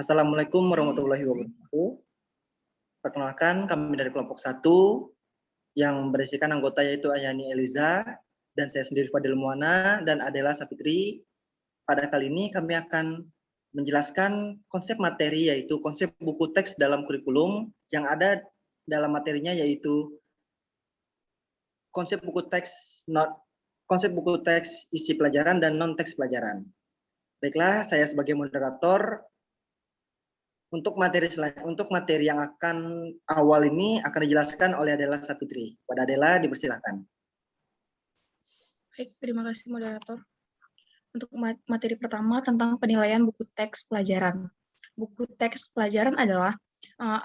Assalamualaikum warahmatullahi wabarakatuh. Perkenalkan, kami dari kelompok 1 yang berisikan anggota yaitu Ayani Eliza, dan saya sendiri Fadil Muana, dan Adela Sapitri. Pada kali ini kami akan menjelaskan konsep materi yaitu konsep buku teks dalam kurikulum yang ada dalam materinya yaitu konsep buku teks isi pelajaran dan non-teks pelajaran. Baiklah, saya sebagai moderator untuk materi yang akan awal ini akan dijelaskan oleh Adela Sapitri. Pada Adela, dipersilakan. Baik, terima kasih moderator. Untuk materi pertama tentang penilaian buku teks pelajaran. Buku teks pelajaran adalah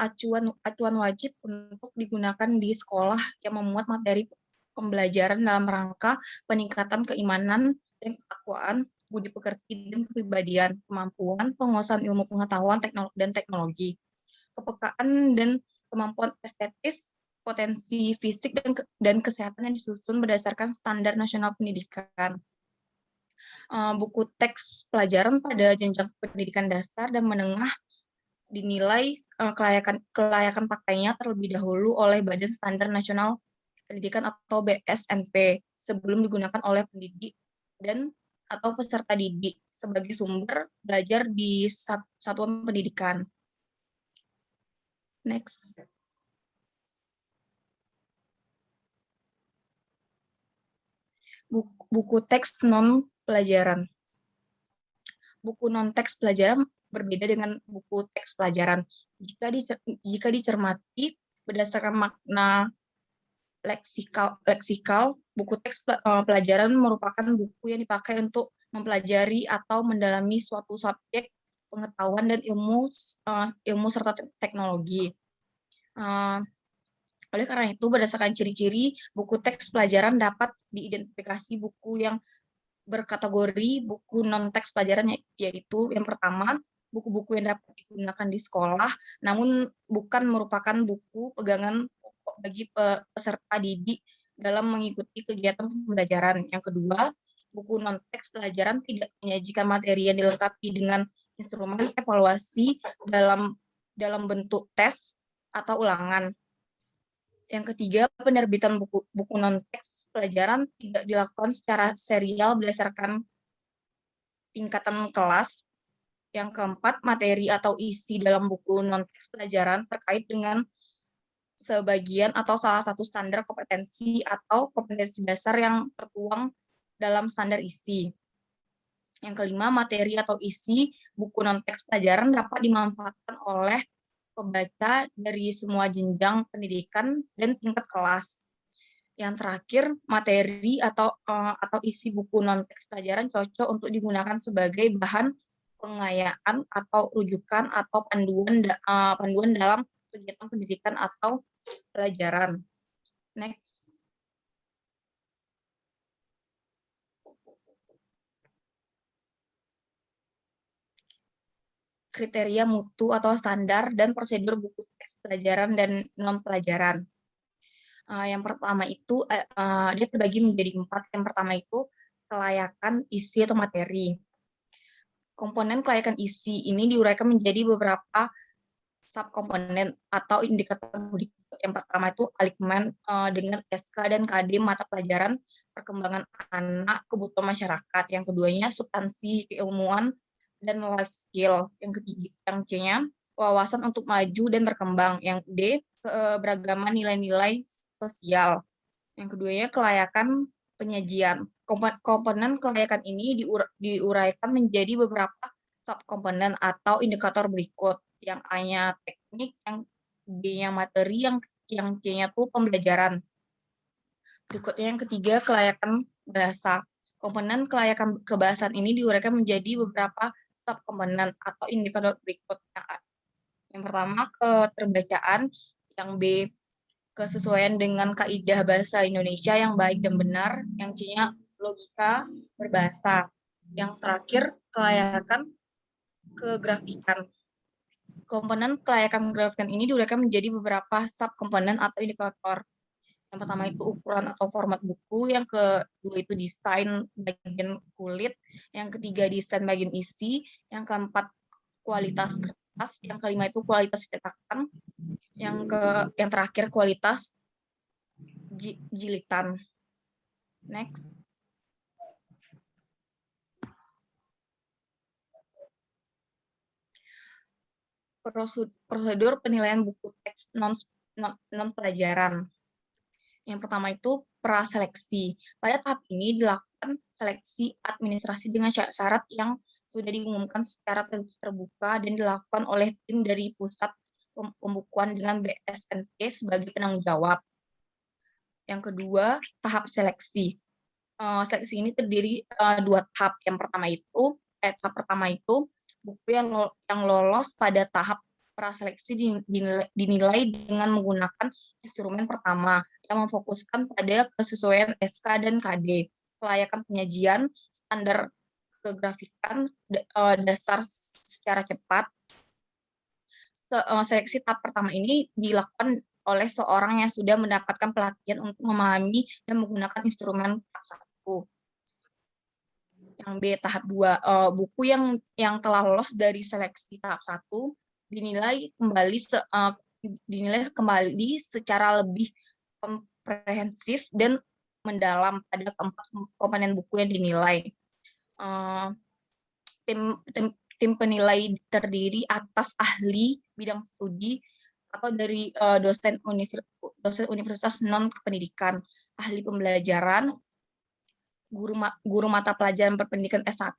acuan wajib untuk digunakan di sekolah yang memuat materi pembelajaran dalam rangka peningkatan keimanan dan ketakwaan, budi pekerti dan kepribadian, kemampuan, penguasaan ilmu pengetahuan dan teknologi, kepekaan dan kemampuan estetis, potensi fisik dan kesehatan yang disusun berdasarkan standar nasional pendidikan. Buku teks pelajaran pada jenjang pendidikan dasar dan menengah dinilai kelayakan pakainya terlebih dahulu oleh Badan Standar Nasional Pendidikan atau BSNP sebelum digunakan oleh pendidik dan atau peserta didik sebagai sumber belajar di satuan pendidikan. Next. Buku teks non pelajaran. Buku non-teks pelajaran berbeda dengan buku teks pelajaran. Jika dicermati berdasarkan makna leksikal, buku teks pelajaran merupakan buku yang dipakai untuk mempelajari atau mendalami suatu subjek pengetahuan dan ilmu serta teknologi. Oleh karena itu, berdasarkan ciri-ciri, buku teks pelajaran dapat diidentifikasi buku yang berkategori buku non-teks pelajaran, yaitu yang pertama, buku-buku yang dapat digunakan di sekolah, namun bukan merupakan buku pegangan pokok bagi peserta didik dalam mengikuti kegiatan pembelajaran. Yang kedua, buku non-teks pelajaran tidak menyajikan materi yang dilengkapi dengan instrumen evaluasi dalam bentuk tes atau ulangan. Yang ketiga, penerbitan buku non-teks pelajaran tidak dilakukan secara serial berdasarkan tingkatan kelas. Yang keempat, materi atau isi dalam buku non-teks pelajaran terkait dengan sebagian atau salah satu standar kompetensi atau kompetensi dasar yang tertuang dalam standar isi. Yang kelima, materi atau isi buku non-teks pelajaran dapat dimanfaatkan oleh pembaca dari semua jenjang pendidikan dan tingkat kelas. Yang terakhir, materi atau isi buku non-teks pelajaran cocok untuk digunakan sebagai bahan pengayaan atau rujukan atau panduan dalam kegiatan pendidikan atau pelajaran. Next. Kriteria mutu atau standar dan prosedur buku teks pelajaran dan non-pelajaran. Yang pertama itu, dia terbagi menjadi 4. Yang pertama itu kelayakan isi atau materi. Komponen kelayakan isi ini diuraikan menjadi beberapa subkomponen atau indikator berikut. Yang pertama itu alikmen dengan SK dan KD mata pelajaran perkembangan anak, kebutuhan masyarakat. Yang keduanya substansi keilmuan dan life skill. Yang ketiga, yang C-nya wawasan untuk maju dan berkembang. Yang D, keberagaman nilai-nilai sosial. Yang keduanya kelayakan penyajian. Komponen kelayakan ini diuraikan menjadi beberapa subkomponen atau indikator berikut. Yang A-nya teknik, yang B-nya materi, yang C-nya tuh pembelajaran. Berikutnya yang ketiga kelayakan bahasa. Komponen kelayakan kebahasaan ini diuraikan menjadi beberapa subkomponen atau indikator berikut. Yang pertama keterbacaan, yang B kesesuaian dengan kaidah bahasa Indonesia yang baik dan benar, yang C-nya logika berbahasa. Yang terakhir kelayakan kegrafikan. Komponen kelayakan grafikan ini diuraikan menjadi beberapa subkomponen atau indikator. Yang pertama itu ukuran atau format buku, yang kedua itu desain bagian kulit, yang ketiga desain bagian isi, yang keempat kualitas kertas, yang kelima itu kualitas cetakan, yang terakhir kualitas jilitan. Next. Prosedur penilaian buku teks non pelajaran. Yang pertama itu praseleksi. Pada tahap ini dilakukan seleksi administrasi dengan syarat yang sudah diumumkan secara terbuka dan dilakukan oleh tim dari Pusat Pembukuan dengan BSNP sebagai penanggung jawab. Yang kedua, tahap seleksi. Seleksi ini terdiri dua tahap. Tahap pertama itu buku yang lolos pada tahap praseleksi dinilai dengan menggunakan instrumen pertama yang memfokuskan pada kesesuaian SK dan KD, kelayakan penyajian, standar kegrafikan, dasar secara cepat. Seleksi tahap pertama ini dilakukan oleh seorang yang sudah mendapatkan pelatihan untuk memahami dan menggunakan instrumen tahap 1. Yang B, tahap 2, buku yang telah lolos dari seleksi tahap 1 dinilai kembali secara lebih komprehensif dan mendalam pada keempat komponen buku yang dinilai. Tim penilai terdiri atas ahli bidang studi atau dari dosen universitas non kependidikan, ahli pembelajaran, guru mata pelajaran berpendidikan S1,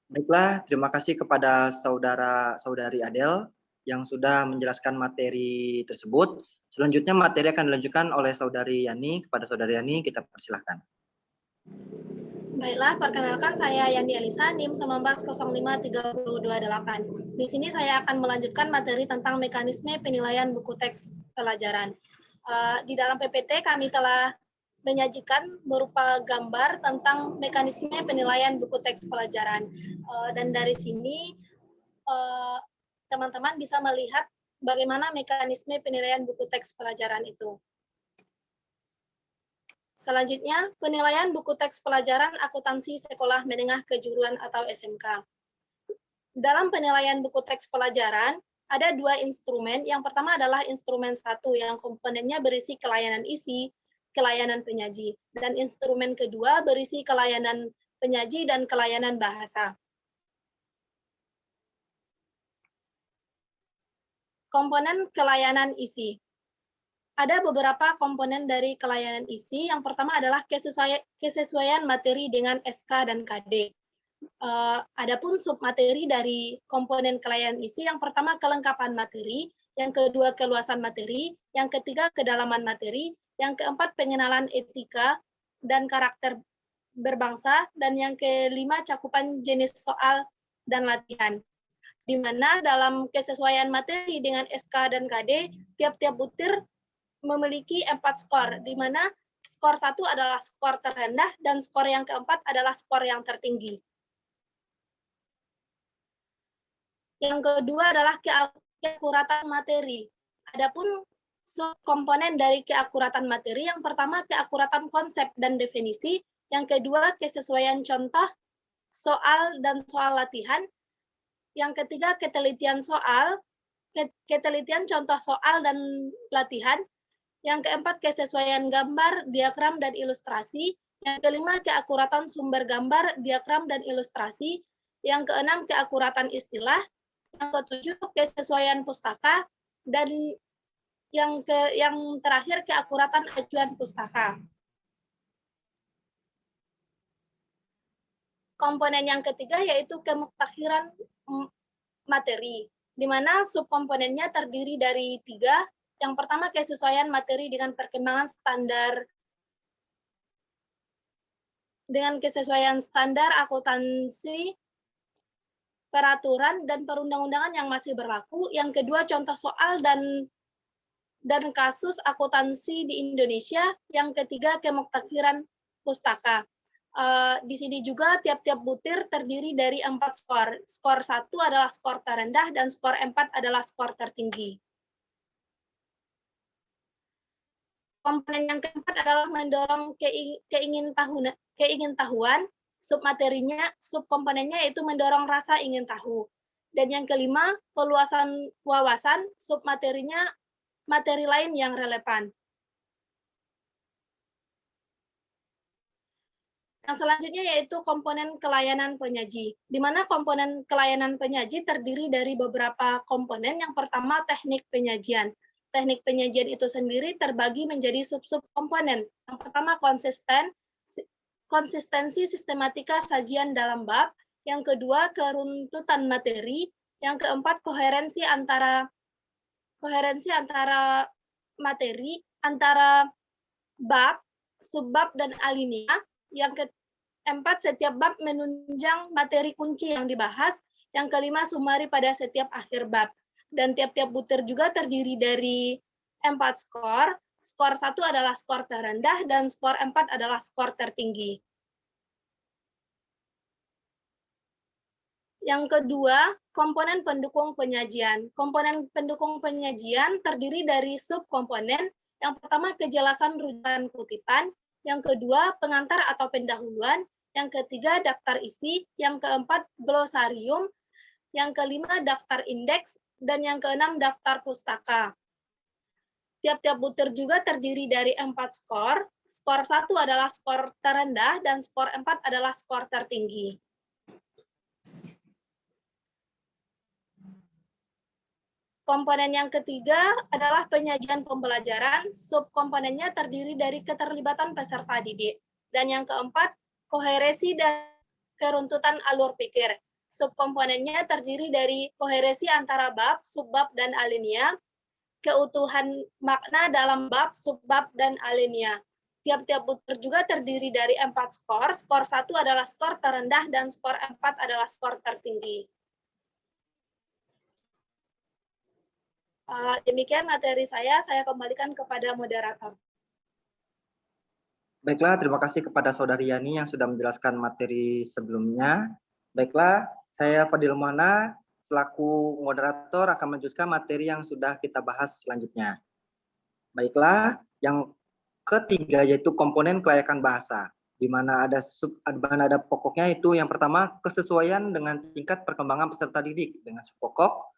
Baiklah, terima kasih kepada saudari Adel yang sudah menjelaskan materi tersebut. Selanjutnya materi akan dilanjutkan oleh saudari Yani. Kepada saudari Yani, kita persilahkan. Baiklah, perkenalkan saya Yani Elisa, NIM 19053228. Di sini saya akan melanjutkan materi tentang mekanisme penilaian buku teks pelajaran. Di dalam PPT kami telah menyajikan berupa gambar tentang mekanisme penilaian buku teks pelajaran. Dan dari sini teman-teman bisa melihat bagaimana mekanisme penilaian buku teks pelajaran itu. Selanjutnya, penilaian buku teks pelajaran akuntansi sekolah menengah kejuruan atau SMK. Dalam penilaian buku teks pelajaran, ada dua instrumen. Yang pertama adalah instrumen 1 yang komponennya berisi kelayanan isi, kelayanan penyaji. Dan instrumen kedua berisi kelayanan penyaji dan kelayanan bahasa. Komponen kelayanan isi. Ada beberapa komponen dari kelayanan isi. Yang pertama adalah kesesuaian materi dengan SK dan KD. Adapun submateri dari komponen kelayanan isi, yang pertama kelengkapan materi, yang kedua keluasan materi, yang ketiga kedalaman materi, yang keempat pengenalan etika dan karakter berbangsa, dan yang kelima cakupan jenis soal dan latihan. Di mana dalam kesesuaian materi dengan SK dan KD, tiap-tiap butir memiliki 4 skor, di mana skor 1 adalah skor terendah dan skor yang keempat adalah skor yang tertinggi. Yang kedua adalah keakuratan materi. Adapun subkomponen dari keakuratan materi, yang pertama keakuratan konsep dan definisi, yang kedua kesesuaian contoh, soal dan soal latihan, yang ketiga ketelitian soal, ketelitian contoh soal dan latihan, yang keempat kesesuaian gambar, diagram, dan ilustrasi, yang kelima keakuratan sumber gambar, diagram, dan ilustrasi, yang keenam keakuratan istilah, yang ketujuh kesesuaian pustaka, dan yang terakhir keakuratan acuan pustaka. Komponen yang ketiga yaitu kemuktakhiran materi, di mana subkomponennya terdiri dari 3. Yang pertama kesesuaian materi dengan perkembangan standar, dengan kesesuaian standar akuntansi, peraturan dan perundang-undangan yang masih berlaku. Yang kedua contoh soal dan kasus akuntansi di Indonesia. Yang ketiga kemuktakhiran pustaka. Di sini juga tiap-tiap butir terdiri dari 4 skor. Skor 1 adalah skor terendah dan skor 4 adalah skor tertinggi. Komponen yang keempat adalah mendorong keingintahuan, subkomponennya yaitu mendorong rasa ingin tahu. Dan yang kelima, peluasan wawasan, submaterinya materi lain yang relevan. Yang selanjutnya yaitu komponen kelayanan penyaji, di mana komponen kelayanan penyaji terdiri dari beberapa komponen. Yang pertama, teknik penyajian. Teknik penyajian itu sendiri terbagi menjadi sub-sub komponen. Yang pertama, konsistensi sistematika sajian dalam bab. Yang kedua, keruntutan materi. Yang keempat, koherensi antara materi, antara bab, subbab, dan alinea. Yang keempat, setiap bab menunjang materi kunci yang dibahas. Yang kelima, sumari pada setiap akhir bab. Dan tiap-tiap butir juga terdiri dari 4 skor. Skor 1 adalah skor terendah dan skor 4 adalah skor tertinggi. Yang kedua, komponen pendukung penyajian. Komponen pendukung penyajian terdiri dari subkomponen. Yang pertama, kejelasan rujukan kutipan. Yang kedua, pengantar atau pendahuluan. Yang ketiga, daftar isi. Yang keempat, glosarium. Yang kelima, daftar indeks. Dan yang keenam, daftar pustaka. Tiap-tiap butir juga terdiri dari 4 skor. Skor 1 adalah skor terendah dan skor 4 adalah skor tertinggi. Komponen yang ketiga adalah penyajian pembelajaran. Subkomponennya terdiri dari keterlibatan peserta didik. Dan yang keempat, koherensi dan keruntutan alur pikir. Subkomponennya terdiri dari koherensi antara bab, subbab, dan alinea, keutuhan makna dalam bab, subbab, dan alinea. Tiap-tiap butir juga terdiri dari 4 skor. Skor 1 adalah skor terendah dan skor 4 adalah skor tertinggi. Demikian materi saya kembalikan kepada moderator. Baiklah, terima kasih kepada Saudari Yani yang sudah menjelaskan materi sebelumnya. Baiklah, saya Fadil Muana selaku moderator akan melanjutkan materi yang sudah kita bahas selanjutnya. Baiklah, yang ketiga yaitu komponen kelayakan bahasa, di mana ada pokoknya itu yang pertama kesesuaian dengan tingkat perkembangan peserta didik dengan subpokok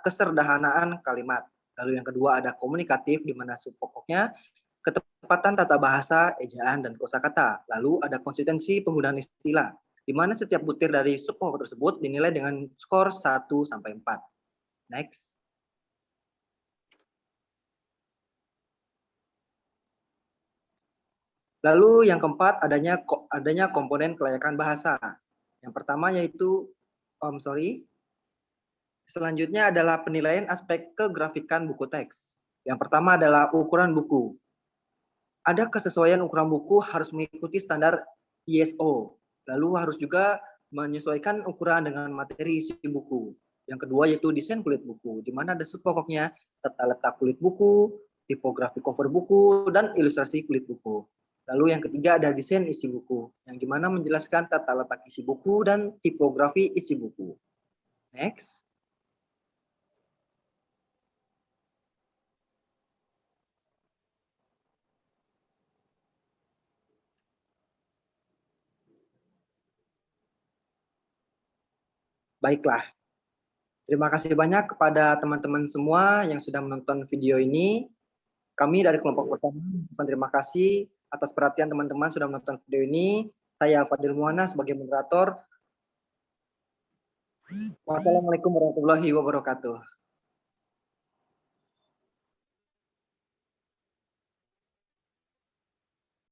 keserdahanaan kalimat. Lalu yang kedua ada komunikatif di mana subpokoknya ketepatan tata bahasa, ejaan, dan kosakata. Lalu ada konsistensi penggunaan istilah, di mana setiap butir dari subpokok tersebut dinilai dengan skor 1-4. Next. Lalu yang keempat adanya komponen kelayakan bahasa. Yang pertama yaitu, selanjutnya adalah penilaian aspek kegrafikan buku teks. Yang pertama adalah ukuran buku. Ada kesesuaian ukuran buku harus mengikuti standar ISO. Lalu harus juga menyesuaikan ukuran dengan materi isi buku. Yang kedua yaitu desain kulit buku, di mana ada subpokoknya tata letak kulit buku, tipografi cover buku, dan ilustrasi kulit buku. Lalu yang ketiga ada desain isi buku, yang dimana menjelaskan tata letak isi buku dan tipografi isi buku. Next. Baiklah, terima kasih banyak kepada teman-teman semua yang sudah menonton video ini. Kami dari kelompok pertama terima kasih atas perhatian teman-teman sudah menonton video ini. Saya Fadil Muana sebagai moderator. Wassalamualaikum warahmatullahi wabarakatuh.